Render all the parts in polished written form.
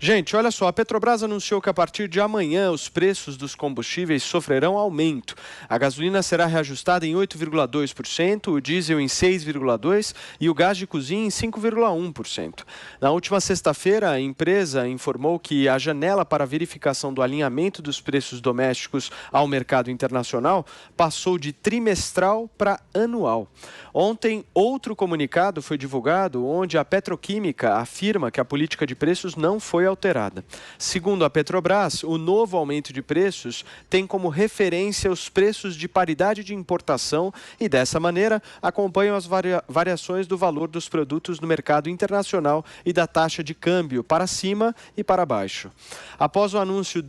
Gente, olha só, a Petrobras anunciou que a partir de amanhã os preços dos combustíveis sofrerão aumento. A gasolina será reajustada em 8,2%, o diesel em 6,2% e o gás de cozinha em 5,1%. Na última sexta-feira, a empresa informou que a janela para verificação do alinhamento dos preços domésticos ao mercado internacional passou de trimestral para anual. Ontem, outro comunicado foi divulgado onde a Petroquímica afirma que a política de preços não foi alterada. Segundo a Petrobras, o novo aumento de preços tem como referência os preços de paridade de importação e, dessa maneira, acompanham as variações do valor dos produtos no mercado internacional e da taxa de câmbio para cima e para baixo. Após o anúncio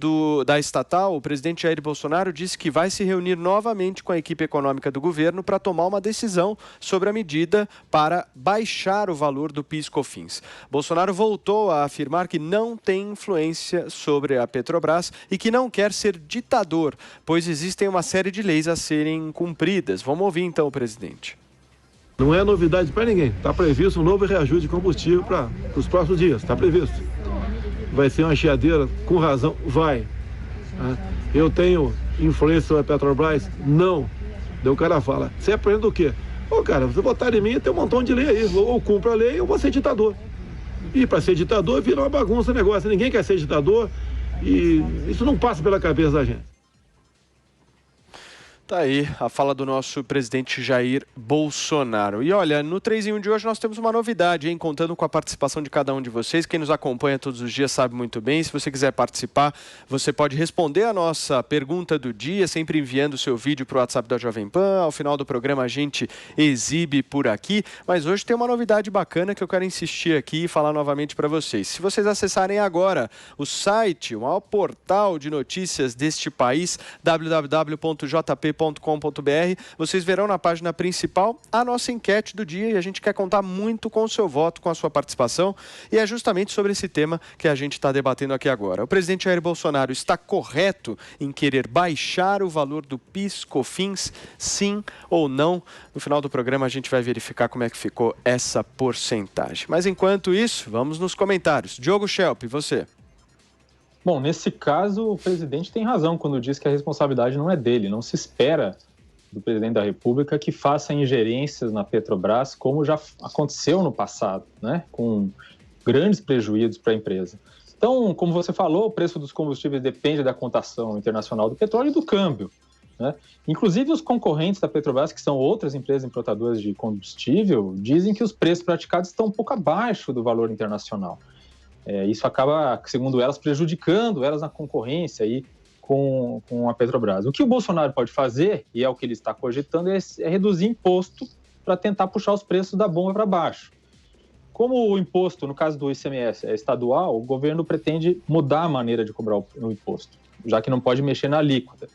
da estatal, o presidente Jair Bolsonaro disse que vai se reunir novamente com a equipe econômica do governo para tomar uma decisão sobre a medida para baixar o valor do PIS/COFINS. Bolsonaro voltou a afirmar que não tem influência sobre a Petrobras e que não quer ser ditador, pois existem uma série de leis a serem cumpridas. Vamos ouvir então o presidente. Não é novidade para ninguém. Está previsto um novo reajuste de combustível para os próximos dias. Está previsto. Vai ser uma chiadeira, com razão, vai. Eu tenho influência sobre a Petrobras? Não. Daí o cara fala, você aprende o quê? Cara, você botar em mim, tem um montão de lei aí. Ou cumpro a lei ou vou ser ditador. E para ser ditador vira uma bagunça o negócio. Ninguém quer ser ditador e isso não passa pela cabeça da gente. Tá aí a fala do nosso presidente Jair Bolsonaro. E olha, no 3 em 1 de hoje nós temos uma novidade, hein? Contando com a participação de cada um de vocês. Quem nos acompanha todos os dias sabe muito bem. Se você quiser participar, você pode responder a nossa pergunta do dia, sempre enviando o seu vídeo para o WhatsApp da Jovem Pan. Ao final do programa a gente exibe por aqui. Mas hoje tem uma novidade bacana que eu quero insistir aqui e falar novamente para vocês. Se vocês acessarem agora o site, o maior portal de notícias deste país, www.jp.com.br, vocês verão na página principal a nossa enquete do dia e a gente quer contar muito com o seu voto, com a sua participação, e é justamente sobre esse tema que a gente está debatendo aqui agora. O presidente Jair Bolsonaro está correto em querer baixar o valor do PIS/COFINS, sim ou não? No final do programa a gente vai verificar como é que ficou essa porcentagem. Mas enquanto isso, vamos nos comentários. Diogo Schelp, você? Bom, nesse caso, o presidente tem razão quando diz que a responsabilidade não é dele. Não se espera do presidente da República que faça ingerências na Petrobras, como já aconteceu no passado, né? Com grandes prejuízos para a empresa. Então, como você falou, o preço dos combustíveis depende da cotação internacional do petróleo e do câmbio, né? Inclusive, os concorrentes da Petrobras, que são outras empresas importadoras de combustível, dizem que os preços praticados estão um pouco abaixo do valor internacional. Isso acaba, segundo elas, prejudicando elas na concorrência aí com a Petrobras. O que o Bolsonaro pode fazer, e é o que ele está cogitando, é reduzir imposto para tentar puxar os preços da bomba para baixo. Como o imposto, no caso do ICMS, é estadual, o governo pretende mudar a maneira de cobrar o imposto, já que não pode mexer na alíquota.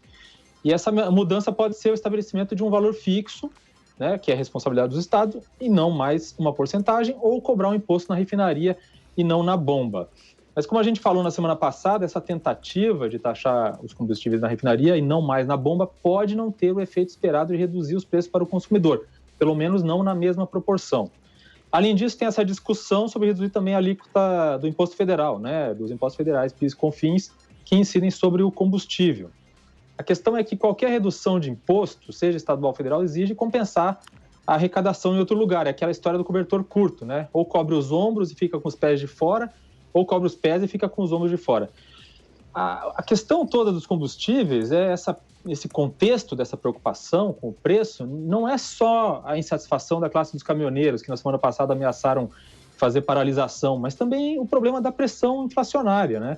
E essa mudança pode ser o estabelecimento de um valor fixo, né, que é a responsabilidade dos estados, e não mais uma porcentagem, ou cobrar um imposto na refinaria e não na bomba. Mas como a gente falou na semana passada, essa tentativa de taxar os combustíveis na refinaria e não mais na bomba pode não ter o efeito esperado de reduzir os preços para o consumidor, pelo menos não na mesma proporção. Além disso, tem essa discussão sobre reduzir também a alíquota do imposto federal, né, dos impostos federais, PIS e COFINS, que incidem sobre o combustível. A questão é que qualquer redução de imposto, seja estadual ou federal, exige compensar a arrecadação em outro lugar. É aquela história do cobertor curto, né? Ou cobre os ombros e fica com os pés de fora, ou cobre os pés e fica com os ombros de fora. A questão toda dos combustíveis é esse contexto dessa preocupação com o preço, não é só a insatisfação da classe dos caminhoneiros, que na semana passada ameaçaram fazer paralisação, mas também o problema da pressão inflacionária, né?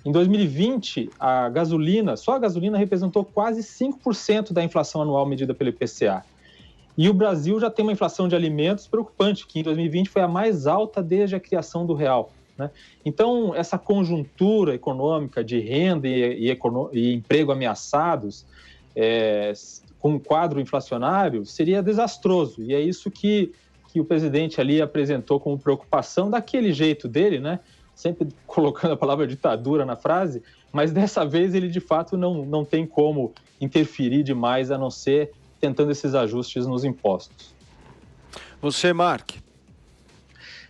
Em 2020, só a gasolina representou quase 5% da inflação anual medida pelo IPCA. E o Brasil já tem uma inflação de alimentos preocupante, que em 2020 foi a mais alta desde a criação do real, né? Então, essa conjuntura econômica de renda e emprego ameaçados, com um quadro inflacionário, seria desastroso. E é isso que o presidente ali apresentou como preocupação, daquele jeito dele, né? Sempre colocando a palavra ditadura na frase, mas dessa vez ele de fato não tem como interferir demais, a não ser tentando esses ajustes nos impostos. Você, Mark?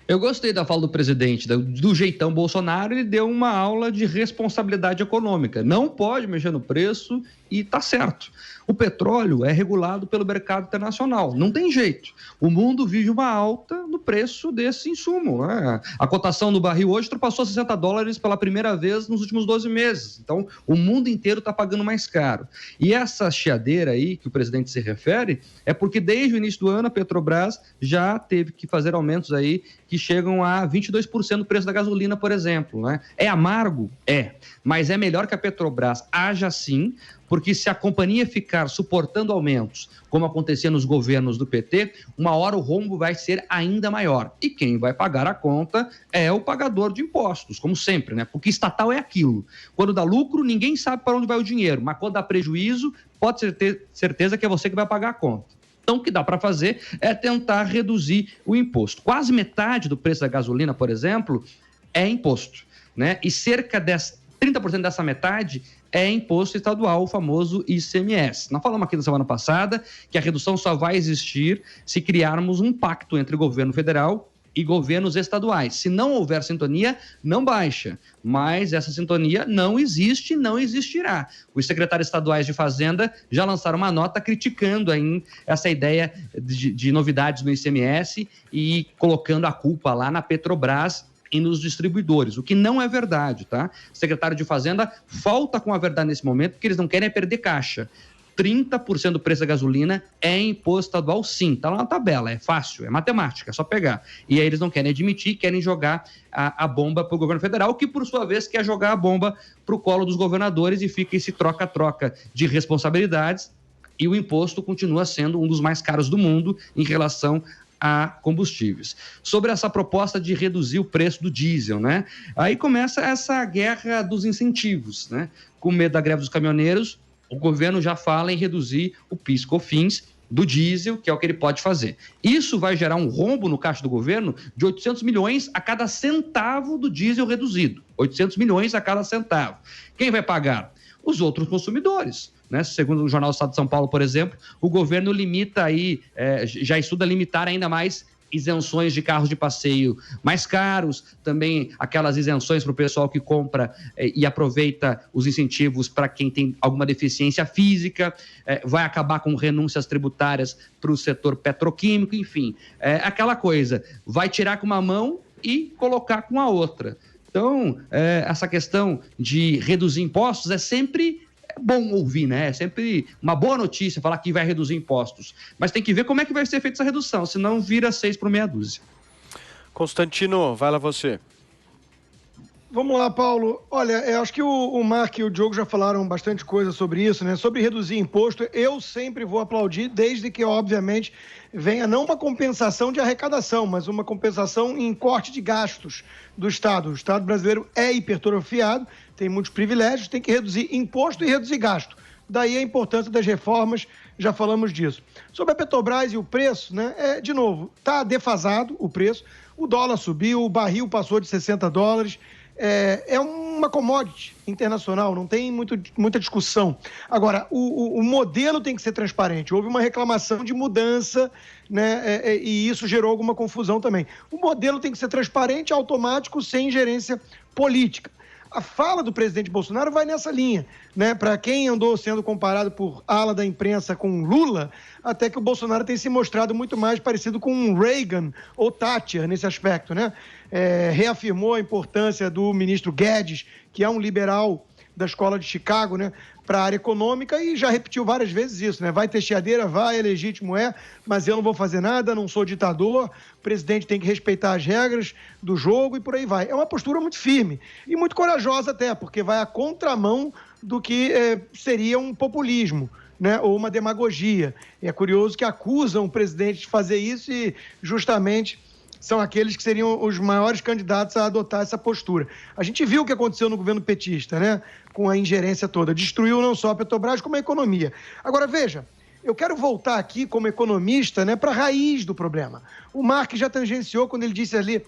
Eu gostei da fala do presidente, do jeitão Bolsonaro. Ele deu uma aula de responsabilidade econômica. Não pode mexer no preço e tá certo. O petróleo é regulado pelo mercado internacional, não tem jeito. O mundo vive uma alta no preço desse insumo, né? A cotação do barril hoje ultrapassou $60 pela primeira vez nos últimos 12 meses. Então, o mundo inteiro está pagando mais caro. E essa chiadeira aí que o presidente se refere é porque desde o início do ano a Petrobras já teve que fazer aumentos aí que chegam a 22% do preço da gasolina, por exemplo, né? É amargo? É. Mas é melhor que a Petrobras haja assim, porque se a companhia ficar suportando aumentos, como acontecia nos governos do PT, uma hora o rombo vai ser ainda maior. E quem vai pagar a conta é o pagador de impostos, como sempre, né? Porque estatal é aquilo. Quando dá lucro, ninguém sabe para onde vai o dinheiro, mas quando dá prejuízo, pode ter certeza que é você que vai pagar a conta. Então, o que dá para fazer é tentar reduzir o imposto. Quase metade do preço da gasolina, por exemplo, é imposto, né? E cerca de 30% dessa metade é imposto estadual, o famoso ICMS. Nós falamos aqui na semana passada que a redução só vai existir se criarmos um pacto entre o governo federal e governos estaduais. Se não houver sintonia, não baixa. Mas essa sintonia não existe e não existirá. Os secretários estaduais de Fazenda já lançaram uma nota criticando aí essa ideia de novidades no ICMS e colocando a culpa lá na Petrobras e nos distribuidores, o que não é verdade, tá? O secretário de Fazenda falta com a verdade nesse momento, porque eles não querem perder caixa. 30% do preço da gasolina é imposto estadual, sim. Tá lá na tabela, é fácil, é matemática, é só pegar. E aí eles não querem admitir, querem jogar a bomba para o governo federal, que por sua vez quer jogar a bomba para o colo dos governadores e fica esse troca-troca de responsabilidades e o imposto continua sendo um dos mais caros do mundo em relação a combustíveis. Sobre essa proposta de reduzir o preço do diesel, né? Aí começa essa guerra dos incentivos, né? Com medo da greve dos caminhoneiros, o governo já fala em reduzir o PIS/COFINS do diesel, que é o que ele pode fazer. Isso vai gerar um rombo no caixa do governo de 800 milhões a cada centavo do diesel reduzido. 800 milhões a cada centavo. Quem vai pagar? Os outros consumidores, né? Segundo o Jornal do Estado de São Paulo, por exemplo, o governo limita aí, já estuda limitar ainda mais isenções de carros de passeio mais caros, também aquelas isenções para o pessoal que compra e aproveita os incentivos para quem tem alguma deficiência física, vai acabar com renúncias tributárias para o setor petroquímico, enfim, aquela coisa, vai tirar com uma mão e colocar com a outra. Então, essa questão de reduzir impostos é sempre bom ouvir, né? É sempre uma boa notícia falar que vai reduzir impostos. Mas tem que ver como é que vai ser feita essa redução, senão vira 6 por meia dúzia. Constantino, vai lá você. Vamos lá, Paulo. Olha, eu acho que o Mark e o Diogo já falaram bastante coisa sobre isso, né? Sobre reduzir imposto, eu sempre vou aplaudir, desde que, obviamente, venha não uma compensação de arrecadação, mas uma compensação em corte de gastos do Estado. O Estado brasileiro é hipertrofiado, tem muitos privilégios, tem que reduzir imposto e reduzir gasto. Daí a importância das reformas, já falamos disso. Sobre a Petrobras e o preço, né? De novo, está defasado o preço, o dólar subiu, o barril passou de $60, é uma commodity internacional, não tem muita discussão. Agora, o modelo tem que ser transparente. Houve uma reclamação de mudança, né, e isso gerou alguma confusão também. O modelo tem que ser transparente, automático, sem ingerência política. A fala do presidente Bolsonaro vai nessa linha, né? Para quem andou sendo comparado por ala da imprensa com Lula, até que o Bolsonaro tem se mostrado muito mais parecido com Reagan ou Thatcher nesse aspecto, né? Reafirmou a importância do ministro Guedes, que é um liberal da escola de Chicago, né, para a área econômica, e já repetiu várias vezes isso, né? Vai ter chiadeira, vai, é legítimo, mas eu não vou fazer nada, não sou ditador, o presidente tem que respeitar as regras do jogo e por aí vai. É uma postura muito firme e muito corajosa até, porque vai à contramão do que seria um populismo, né, ou uma demagogia. E é curioso que acusam o presidente de fazer isso e justamente são aqueles que seriam os maiores candidatos a adotar essa postura. A gente viu o que aconteceu no governo petista, né? Com a ingerência toda. Destruiu não só a Petrobras, como a economia. Agora, veja, eu quero voltar aqui como economista, né, para a raiz do problema. O Mark já tangenciou quando ele disse ali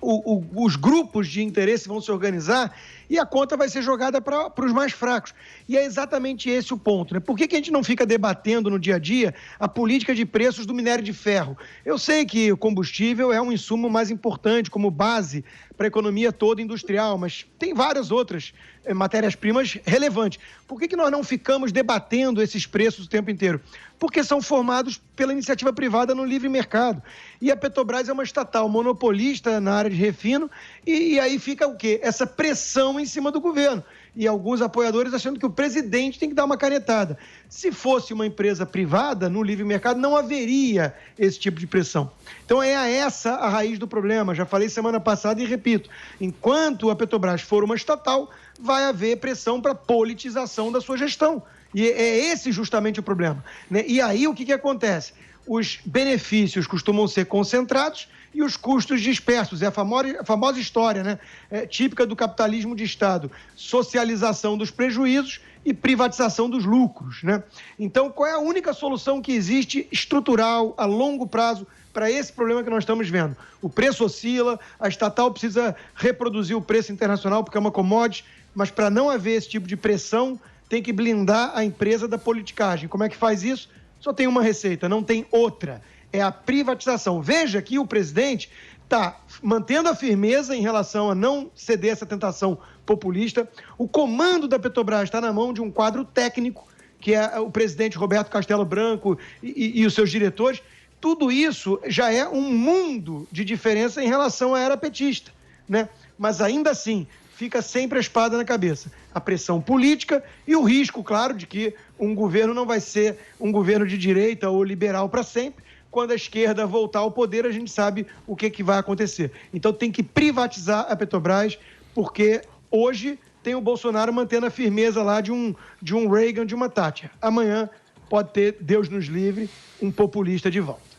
os grupos de interesse vão se organizar e a conta vai ser jogada para os mais fracos. E é exatamente esse o ponto, né? Por que a gente não fica debatendo no dia a dia a política de preços do minério de ferro? Eu sei que o combustível é um insumo mais importante como base para a economia toda industrial, mas tem várias outras matérias-primas relevantes. Por que nós não ficamos debatendo esses preços o tempo inteiro? Porque são formados pela iniciativa privada no livre mercado. E a Petrobras é uma estatal monopolista na área de refino, e aí fica o quê? Essa pressão em cima do governo. E alguns apoiadores achando que o presidente tem que dar uma canetada. Se fosse uma empresa privada, no livre mercado, não haveria esse tipo de pressão. Então é essa a raiz do problema. Já falei semana passada e repito. Enquanto a Petrobras for uma estatal, vai haver pressão para politização da sua gestão. E é esse justamente o problema, né? E aí o que acontece? Os benefícios costumam ser concentrados e os custos dispersos. É a famosa história, né? Típica do capitalismo de Estado. Socialização dos prejuízos e privatização dos lucros, né? Então, qual é a única solução que existe estrutural, a longo prazo, para esse problema que nós estamos vendo? O preço oscila, a estatal precisa reproduzir o preço internacional porque é uma commodity, mas para não haver esse tipo de pressão, tem que blindar a empresa da politicagem. Como é que faz isso? Só tem uma receita, não tem outra. É a privatização. Veja que o presidente está mantendo a firmeza em relação a não ceder essa tentação populista. O comando da Petrobras está na mão de um quadro técnico, que é o presidente Roberto Castelo Branco e os seus diretores. Tudo isso já é um mundo de diferença em relação à era petista, né? Mas ainda assim, fica sempre a espada na cabeça. A pressão política e o risco, claro, de que um governo não vai ser um governo de direita ou liberal para sempre. Quando a esquerda voltar ao poder, a gente sabe o que vai acontecer. Então tem que privatizar a Petrobras, porque hoje tem o Bolsonaro mantendo a firmeza lá de um Reagan, de uma Thatcher. Amanhã pode ter, Deus nos livre, um populista de volta.